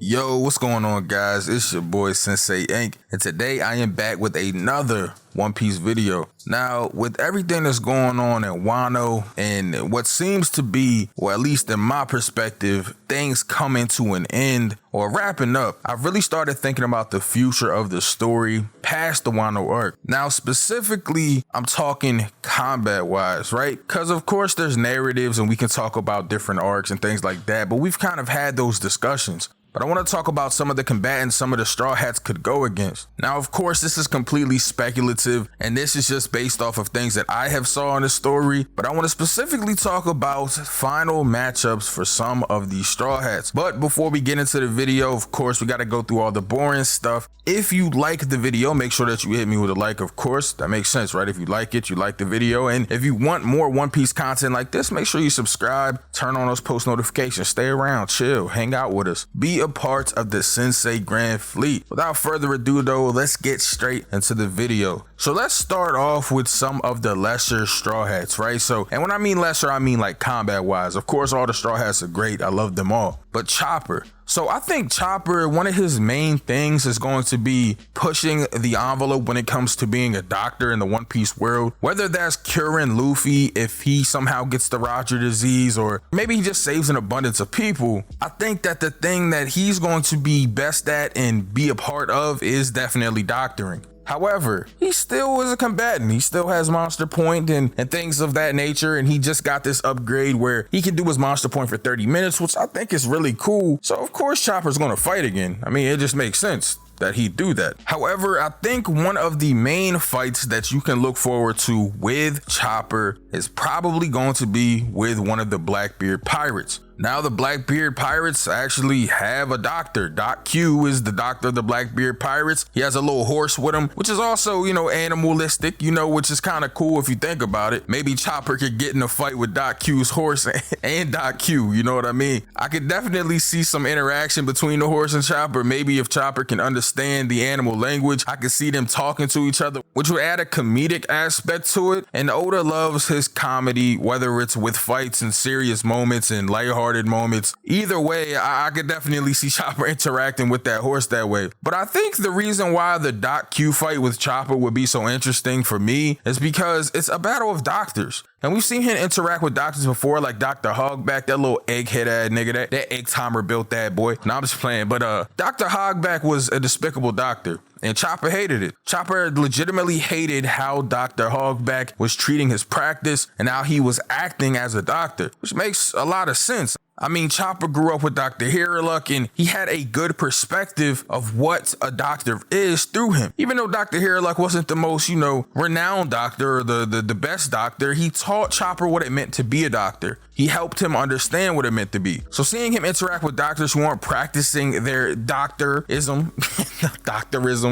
Yo, what's going on, guys? It's your boy Sensei Ink, and today I am back with another One Piece video. Now, with everything that's going on in Wano and what seems to be, or at least in my perspective, things coming to an end or wrapping up, I've really started thinking about the future of the story past the Wano arc. Now, specifically, I'm talking combat-wise, right? Because of course there's narratives and we can talk about different arcs and things like that, but we've kind of had those discussions. But I want to talk about some of the combatants some of the Straw Hats could go against. Now, of course, this is completely speculative, and this is just based off of things that I have saw in the story. But I want to specifically talk about final matchups for some of these Straw Hats. But before we get into the video, of course, we got to go through all the boring stuff. If you like the video, make sure that you hit me with a like, of course. That makes sense, right? If you like it, you like the video. And if you want more One Piece content like this, make sure you subscribe, turn on those post notifications, stay around, chill, hang out with us. Be a part of the Sensei Grand Fleet. Without further ado though, let's get straight into the video. So let's start off with some of the lesser Straw Hats, right? So, and when I mean lesser, I mean like combat wise. Of course, all the Straw Hats are great. I love them all. But Chopper. So I think Chopper, one of his main things is going to be pushing the envelope when it comes to being a doctor in the One Piece world. Whether that's curing Luffy if he somehow gets the Roger disease, or maybe he just saves an abundance of people. I think that the thing that he's going to be best at and be a part of is definitely doctoring. However, he still is a combatant. He still has Monster Point and things of that nature. And he just got this upgrade where he can do his Monster Point for 30 minutes, which I think is really cool. So of course Chopper's going to fight again. I mean, it just makes sense that he'd do that. However, I think one of the main fights that you can look forward to with Chopper is probably going to be with one of the Blackbeard pirates. Now, the Blackbeard pirates actually have a doctor. Doc Q is the doctor of the Blackbeard pirates. He has a little horse with him, which is also, animalistic, which is kind of cool if you think about it. Maybe Chopper could get in a fight with Doc Q's horse and Doc Q, you know what I mean? I could definitely see some interaction between the horse and Chopper. Maybe if Chopper can understand the animal language, I could see them talking to each other, which would add a comedic aspect to it. And Oda loves his comedy, whether it's with fights and serious moments and lighthearted moments. Either way, I could definitely see Chopper interacting with that horse that way. But I think the reason why the Doc Q fight with Chopper would be so interesting for me is because it's a battle of doctors. And we've seen him interact with doctors before, like Dr. Hogback, that little egghead ass nigga, that egg timer built that boy. No, I'm just playing. But Dr. Hogback was a despicable doctor. And Chopper hated it. Chopper legitimately hated how Dr. Hogback was treating his practice and how he was acting as a doctor, which makes a lot of sense. I mean, Chopper grew up with Dr. Hiriluk and he had a good perspective of what a doctor is through him. Even though Dr. Hiriluk wasn't the most, renowned doctor or the best doctor, he taught Chopper what it meant to be a doctor. He helped him understand what it meant to be. So seeing him interact with doctors who aren't practicing their doctorism,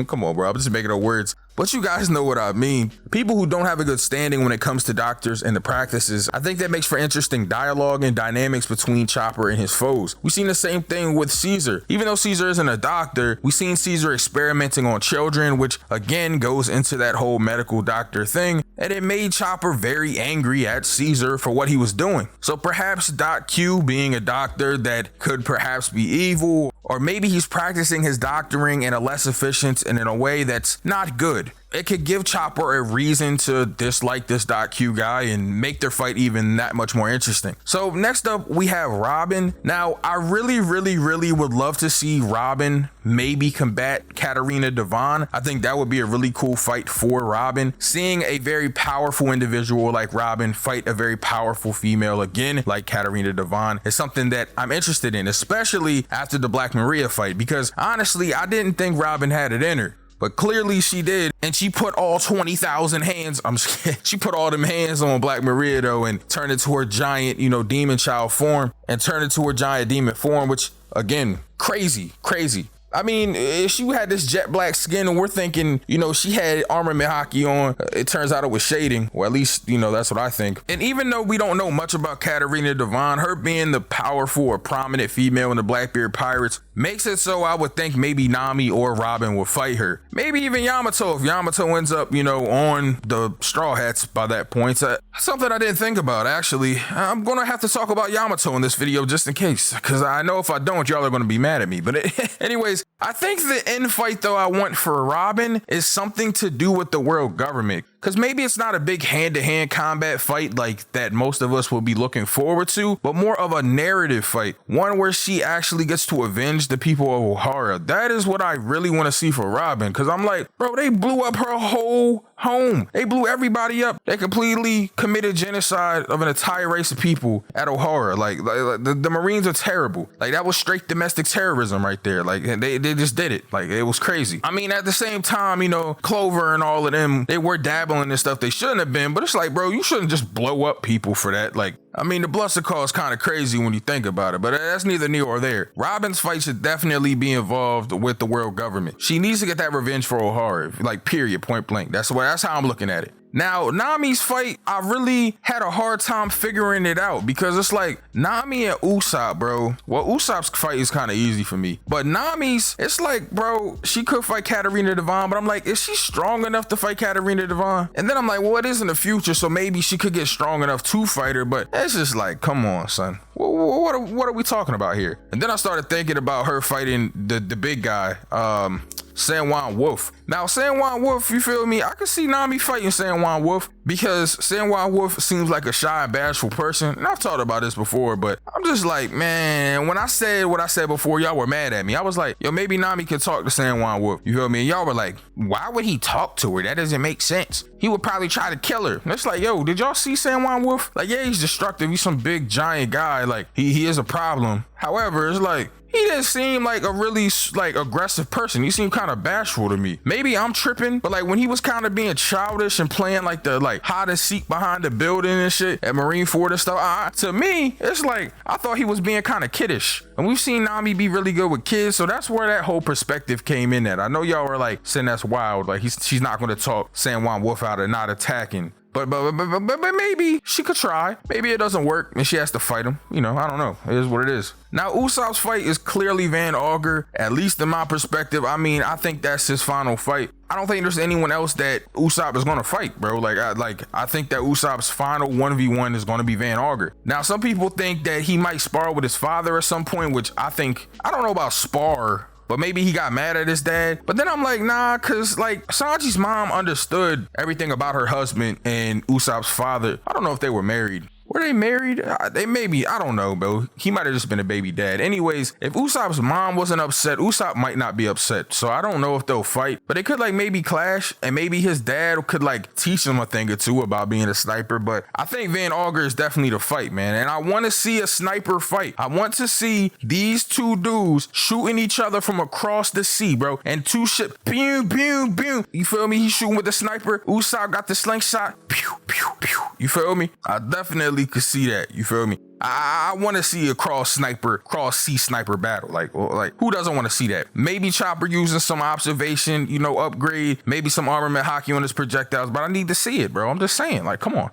come on, bro, I'm just making up words. But you guys know what I mean. People who don't have a good standing when it comes to doctors and the practices, I think that makes for interesting dialogue and dynamics between Chopper and his foes. We've seen the same thing with Caesar. Even though Caesar isn't a doctor, we've seen Caesar experimenting on children, which again goes into that whole medical doctor thing. And it made Chopper very angry at Caesar for what he was doing. So perhaps Doc Q being a doctor that could perhaps be evil, or maybe he's practicing his doctoring in a less efficient and in a way that's not good. It could give Chopper a reason to dislike this Doc Q guy and make their fight even that much more interesting. So next up, we have Robin. Now, I really would love to see Robin maybe combat Katarina Devon. I think that would be a really cool fight for Robin. Seeing a very powerful individual like Robin fight a very powerful female again, like Katarina Devon, is something that I'm interested in, especially after the Black Maria fight, because honestly, I didn't think Robin had it in her. But clearly she did, and she put all 20,000 hands, she put all them hands on Black Maria though, and turned it to her giant, demon child form, and turned it to her giant demon form, which again, crazy. I mean, she had this jet black skin and we're thinking, you know, she had armament hockey on. It turns out it was shading, or at least, you know, that's what I think. And even though we don't know much about Katarina Devon, her being the powerful or prominent female in the Blackbeard Pirates makes it so I would think maybe Nami or Robin will fight her. Maybe even Yamato if Yamato ends up, you know, on the Straw Hats by that point. Something I didn't think about, actually. I'm gonna have to talk about Yamato in this video just in case, because I know if I don't, y'all are gonna be mad at me. But anyways, I think the end fight though I want for Robin is something to do with the world government. Because maybe it's not a big hand-to-hand combat fight like that most of us will be looking forward to, but more of a narrative fight. One where she actually gets to avenge the people of Ohara. That is what I really want to see for Robin. Because I'm like, bro, they blew up her whole home. They blew everybody up. They completely committed genocide of an entire race of people at Ohara. Like the Marines are terrible. Like that was straight domestic terrorism right there. Like they just did it. Like it was crazy. I mean, at the same time, you know, Clover and all of them, they were dabbling in stuff they shouldn't have been, but it's like, bro, you shouldn't just blow up people for that. Like, I mean, the Bluster is kind of crazy when you think about it, but that's neither near or there. Robin's fight should definitely be involved with the world government. She needs to get that revenge for Ohara, like period, point blank. That's how I'm looking at it. Now, Nami's fight, I really had a hard time figuring it out because it's like Nami and Usopp, bro. Well, Usopp's fight is kind of easy for me, but Nami's, it's like, bro, she could fight Katarina Devon, but I'm like, is she strong enough to fight Katarina Devon? And then I'm like, well, it is in the future, so maybe she could get strong enough to fight her, but it's just like, come on, son. What are we talking about here? And then I started thinking about her fighting the big guy, San Juan Wolf. Now, San Juan Wolf, you feel me? I could see Nami fighting San Juan Wolf because San Juan Wolf seems like a shy and bashful person. And I've talked about this before, but I'm just like, man, when I said what I said before, y'all were mad at me. I was like, yo, maybe Nami could talk to San Juan Wolf. You feel me? And y'all were like, why would he talk to her? That doesn't make sense. He would probably try to kill her. And it's like, yo, did y'all see San Juan Wolf? Like, yeah, he's destructive. He's some big giant guy. Like, he is a problem. However, it's like, he didn't seem like a really like aggressive person. He seemed kind of bashful to me. Maybe I'm tripping, but like when he was kind of being childish and playing like the hide and seek behind the building and shit at Marineford and stuff, to me, it's like I thought he was being kind of kiddish. And we've seen Nami be really good with kids, so that's where that whole perspective came in at. I know y'all were like saying that's wild, like she's not going to talk San Juan Wolf out of not attacking. But maybe she could try. Maybe it doesn't work and she has to fight him. You know, I don't know. It is what it is. Now, Usopp's fight is clearly Van Auger, at least in my perspective. I mean, I think that's his final fight. I don't think there's anyone else that Usopp is going to fight, bro. I think that Usopp's final 1v1 is going to be Van Auger. Now, some people think that he might spar with his father at some point, which I don't know about spar, but maybe he got mad at his dad. But then I'm like, nah, cause like Sanji's mom understood everything about her husband and Usopp's father. I don't know if they were married. Were they married? They maybe, I don't know, bro. He might have just been a baby dad. Anyways, if Usopp's mom wasn't upset, Usopp might not be upset. So I don't know if they'll fight, but they could like maybe clash and maybe his dad could like teach him a thing or two about being a sniper. But I think Van Auger is definitely the fight, man. And I want to see a sniper fight. I want to see these two dudes shooting each other from across the sea, bro. And two ships, pew, pew, pew. You feel me? He's shooting with the sniper. Usopp got the slingshot. Pew, pew, pew. You feel me? I definitely could see that. You feel me? I want to see a cross sea sniper battle. Like who doesn't want to see that? Maybe Chopper using some observation, you know, upgrade, maybe some armament hockey on his projectiles, but I need to see it, bro. I'm just saying, like, come on,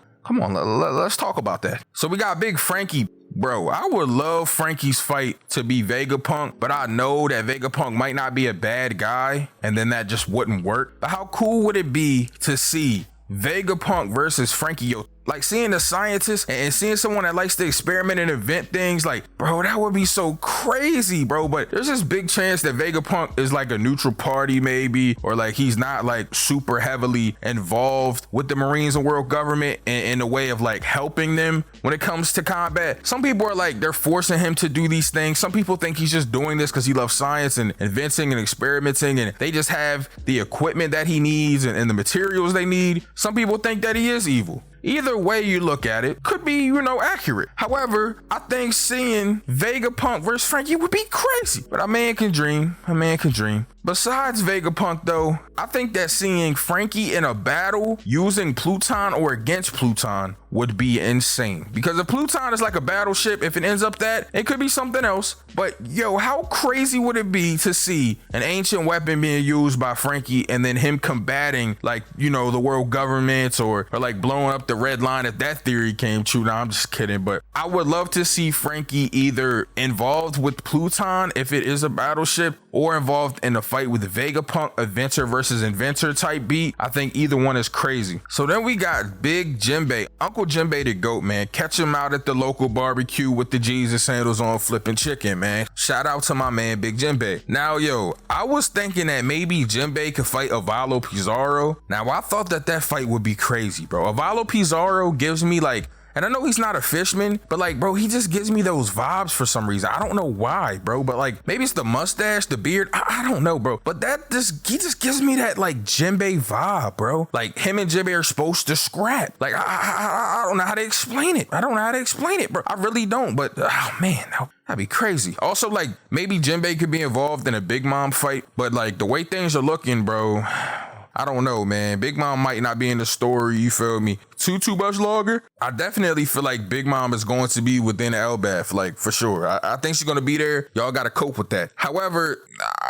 let's talk about that. So we got big Franky. Bro, I would love Franky's fight to be Vegapunk, but I know that Vegapunk might not be a bad guy, and then that just wouldn't work. But how cool would it be to see Vegapunk versus Franky? Yo, like seeing a scientist and seeing someone that likes to experiment and invent things, like, bro, that would be so crazy, bro. But there's this big chance that Vegapunk is like a neutral party maybe, or like he's not like super heavily involved with the Marines and world government in a way of like helping them when it comes to combat. Some people are like, they're forcing him to do these things. Some people think he's just doing this because he loves science and inventing and experimenting, and they just have the equipment that he needs and the materials they need. Some people think that he is evil. Either way you look at it could be, you know, accurate. However, I think seeing Vegapunk versus Franky would be crazy. But a man can dream. A man can dream. Besides Vegapunk, though, I think that seeing Franky in a battle using Pluton or against Pluton would be insane. Because if Pluton is like a battleship, if it ends up that, it could be something else. But yo, how crazy would it be to see an ancient weapon being used by Franky and then him combating, like, you know, the world governments or like blowing up the red line if that theory came true. Now I'm just kidding, but I would love to see Franky either involved with Pluton if it is a battleship, or involved in a fight with Vegapunk, inventor versus inventor type beat. I think either one is crazy. So then we got Big Jinbe, Uncle Jinbe the GOAT, man. Catch him out at the local barbecue with the Jesus sandals on, flipping chicken, man. Shout out to my man Big Jinbe. Now yo, I was thinking that maybe Jinbe could fight Avalo Pizarro. Now I thought that fight would be crazy, bro. Avalo Pizarro gives me like, and I know he's not a fishman, but like, bro, he just gives me those vibes for some reason. I don't know why, bro, but like maybe it's the mustache, the beard. I don't know, bro. But he just gives me that like Jinbe vibe, bro. Like him and Jinbe are supposed to scrap. Like I don't know how to explain it. I don't know how to explain it, bro. I really don't. But oh man, that'd be crazy. Also, like maybe Jinbe could be involved in a Big Mom fight, but like the way things are looking, bro, I don't know, man. Big Mom might not be in the story, you feel me? Too much longer. I definitely feel like Big Mom is going to be within Elbath, like for sure. I think she's going to be there. Y'all got to cope with that. However,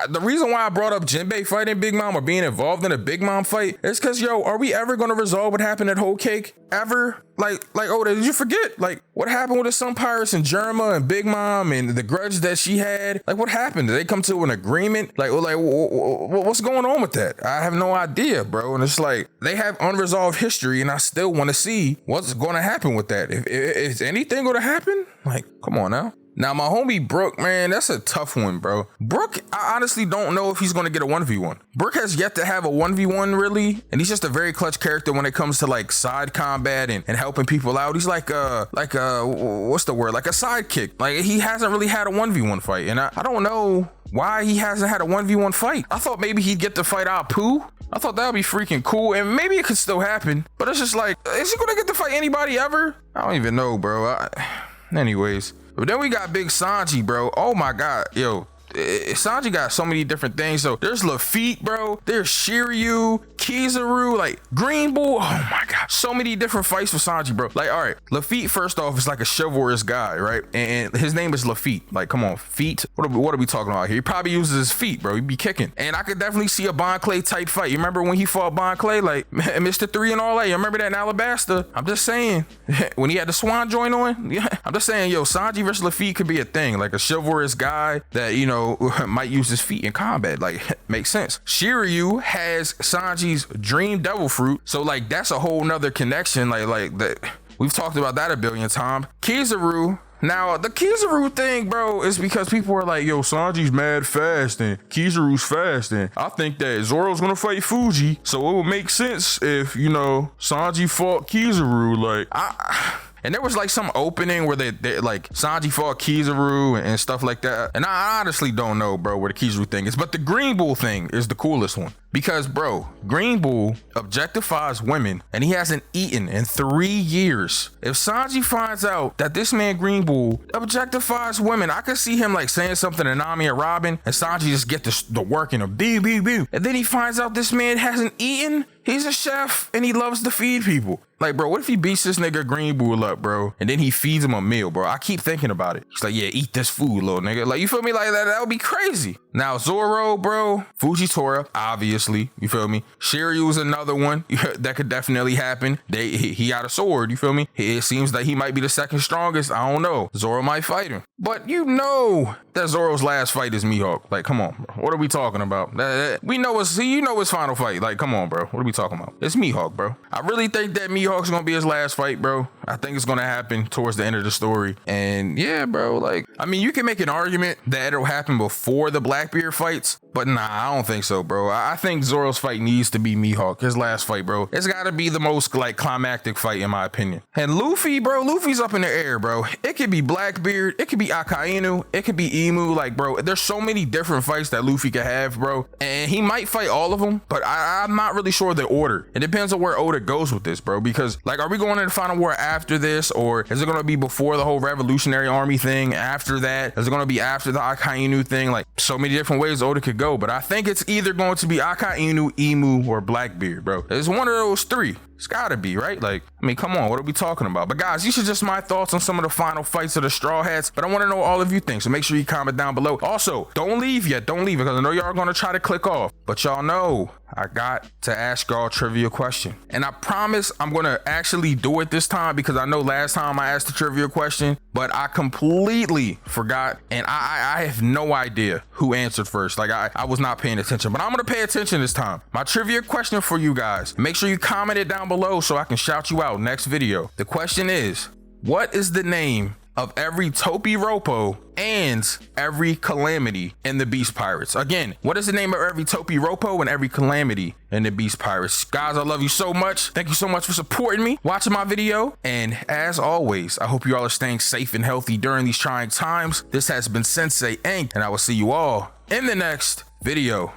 the reason why I brought up Jinbe fighting Big Mom or being involved in a Big Mom fight is because, yo, are we ever going to resolve what happened at Whole Cake? Ever? Like, oh, did you forget? Like, what happened with the Sun Pirates and Germa and Big Mom and the grudge that she had? Like, what happened? Did they come to an agreement? Like what's going on with that? I have no idea, bro. And it's like, they have unresolved history, and I still want to see what's going to happen with that. If is anything going to happen? Like, come on now. Now, my homie Brook, man, that's a tough one, bro. Brook, I honestly don't know if he's going to get a 1v1. Brook has yet to have a 1v1, really, and he's just a very clutch character when it comes to, like, side combat and helping people out. He's like what's the word? Like a sidekick. Like, he hasn't really had a 1v1 fight, and I don't know why he hasn't had a 1v1 fight. I thought maybe he'd get to fight Apu. I thought that would be freaking cool, and maybe it could still happen, but it's just like, is he going to get to fight anybody ever? I don't even know, bro. Anyways. But then we got Big Sanji, bro. Oh my God, yo. Sanji got so many different things. So there's Lafitte, bro. There's Shiryu, Kizaru, like Green Bull. Oh my God. So many different fights for Sanji, bro. Like, all right, Lafitte, first off, is like a chivalrous guy, right? And his name is Lafitte. Like, come on, feet. What are we talking about here? He probably uses his feet, bro. He'd be kicking. And I could definitely see a Bon Clay type fight. You remember when he fought Bon Clay, like Mr. 3 and all that? You remember that in Alabasta? I'm just saying, when he had the swan joint on? Yeah. I'm just saying, yo, Sanji versus Lafitte could be a thing. Like a chivalrous guy that, you know, might use his feet in combat. Like, makes sense. Shiryu has Sanji's dream devil fruit, so like that's a whole nother connection. Like that, we've talked about that a billion times. Kizaru. Now, the Kizaru thing, bro, is because people are like, yo, Sanji's mad fast and Kizaru's fast, and I think that Zoro's gonna fight Fuji, so it would make sense if, you know, Sanji fought Kizaru. Like, and there was like some opening where they like Sanji fought Kizaru and stuff like that. And I honestly don't know, bro, where the Kizaru thing is. But the Green Bull thing is the coolest one. Because, bro, Green Bull objectifies women and he hasn't eaten in 3 years. If Sanji finds out that this man Green Bull objectifies women, I could see him like saying something to Nami or Robin, and Sanji just get the work in him. And then he finds out this man hasn't eaten. He's a chef and he loves to feed people. Like, bro, what if he beats this nigga Green Bull up, bro, and then he feeds him a meal, bro? I keep thinking about it. He's like, yeah, eat this food, little nigga. Like, you feel me? Like, that would be crazy. Now, Zoro, bro, Fujitora, obviously, you feel me? Shiryu is another one that could definitely happen. He got a sword, you feel me? It seems like he might be the second strongest. I don't know. Zoro might fight him. But you know that Zoro's last fight is Mihawk. Like, come on, bro. What are we talking about? We know his final fight. Like, come on, bro. What are we talking about? It's Mihawk, bro. I really think that Mihawk's gonna be his last fight, bro. I think it's gonna happen towards the end of the story. And yeah, bro, like, I mean, you can make an argument that it'll happen before the Blackbeard fights, but nah, I don't think so, bro. I think Zoro's fight needs to be Mihawk, his last fight, bro. It's gotta be the most, like, climactic fight, in my opinion. And Luffy, bro, Luffy's up in the air, bro. It could be Blackbeard, it could be Akainu, it could be Emu, like, bro, there's so many different fights that Luffy could have, bro. And he might fight all of them, but I'm not really sure the order. It depends on where Oda goes with this, bro, because, like, are we going into Final War after this, or is it going to be before the whole Revolutionary Army thing? After that, is it going to be after the Akainu thing? Like, so many different ways Oda could go, but I think it's either going to be Akainu, Emu, or Blackbeard, bro. It's one of those three. It's gotta be, right? Like, I mean, come on, what are we talking about? But guys, these are just my thoughts on some of the final fights of the Straw Hats, but I want to know what all of you think, so make sure you comment down below. Also, don't leave yet, because I know y'all are gonna try to click off, but y'all know I got to ask y'all a trivia question. And I promise I'm gonna actually do it this time, because I know last time I asked the trivia question, but I completely forgot, and I have no idea who answered first. Like, I was not paying attention, but I'm gonna pay attention this time. My trivia question for you guys, make sure you comment it down below so I can shout you out next video. The question is, what is the name of every Topi-Roppo and every Calamity in the Beast Pirates? Again, what is the name of every Topi-Roppo and every Calamity in the Beast Pirates? Guys, I love you so much. Thank you so much for supporting me, watching my video. And as always, I hope you all are staying safe and healthy during these trying times. This has been Sensei Ink, and I will see you all in the next video.